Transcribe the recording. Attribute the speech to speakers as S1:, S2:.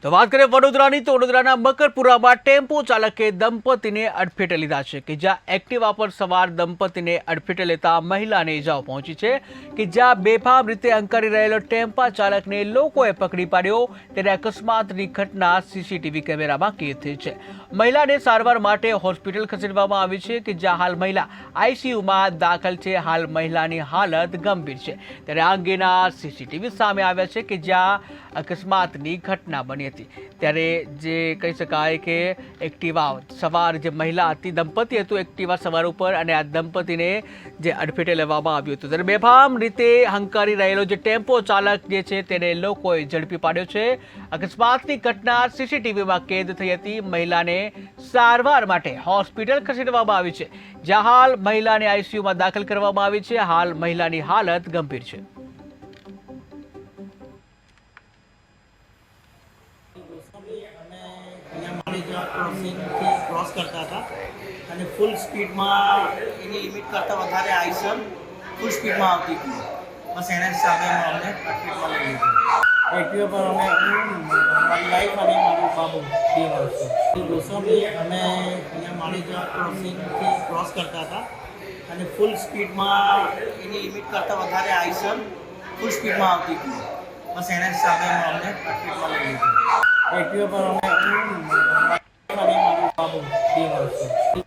S1: તો વાત કરીએ વડોદરાની, તો વડોદરાના મકરપુરામાં ટેમ્પો ચાલકે દંપતીને અડફેટે લીધા છે કે જ્યાં એક્ટિવા પર સવાર દંપતીને અડફેટે લેતા મહિલાને ઇજાઓ પહોંચી છે કે જ્યાં બેફામ રીતે હંકારી રહેલો ટેમ્પા ચાલકને લોકોએ પકડી પાડ્યો ત્યારે અકસ્માતની ઘટના સીસીટીવી કેમેરામાં કેદ થઈ છે। મહિલાને સારવાર માટે હોસ્પિટલ ખસેડવામાં આવી છે કે જ્યાં હાલ મહિલા આઈસીયુમાં દાખલ છે। હાલ મહિલાની હાલત ગંભીર છે ત્યારે આ અંગેના સીસીટીવી સામે આવ્યા છે કે જ્યાં અકસ્માતની ઘટના બની હતી ત્યારે જે કહી શકાય કે એક્ટિવા સવાર જે મહિલા હતી, દંપતી હતું એક્ટિવા સવાર ઉપર, અને આ દંપતીને જે અડફેટે લેવામાં આવ્યું હતું ત્યારે બેફામ રીતે હંકારી રહેલો જે ટેમ્પો ચાલક જે છે તેને લોકોએ ઝડપી પાડ્યો છે। અકસ્માતની ઘટના સીસીટીવીમાં કેદ થઈ હતી। મહિલાને સારવાર માટે હોસ્પિટલ ખસેડવામાં આવી છે જ્યાં હાલ મહિલાને આઈસીયુમાં દાખલ કરવામાં આવી છે। હાલ મહિલાની હાલત ગંભીર છે।
S2: ક્રોસ કરતા હતા અને ફૂલ સ્પીડમાં એની લિમિટ કરતાં વધારે આઈસર ફૂલ સ્પીડમાં આવતી હતી। બસ એના હિસાબે અમને ટ્રાફિકમાં લઈ લીધું। એક્ટિવા પર મારી લાઈફ અને મારું બાબુ 2 વર્ષ ગોસ્વામી અમે અહીંયા માળીજા ક્રોસિંગથી ક્રોસ કરતા હતા અને ફૂલ સ્પીડમાં એની લિમિટ કરતાં વધારે આઈસર ફૂલ સ્પીડમાં આવતી હતી। બસ એના હિસાબે અમને ટ્રાફિકમાં લઈ લીધું। એક્ટિવા પર અને મારું બાબુ 2 વર્ષ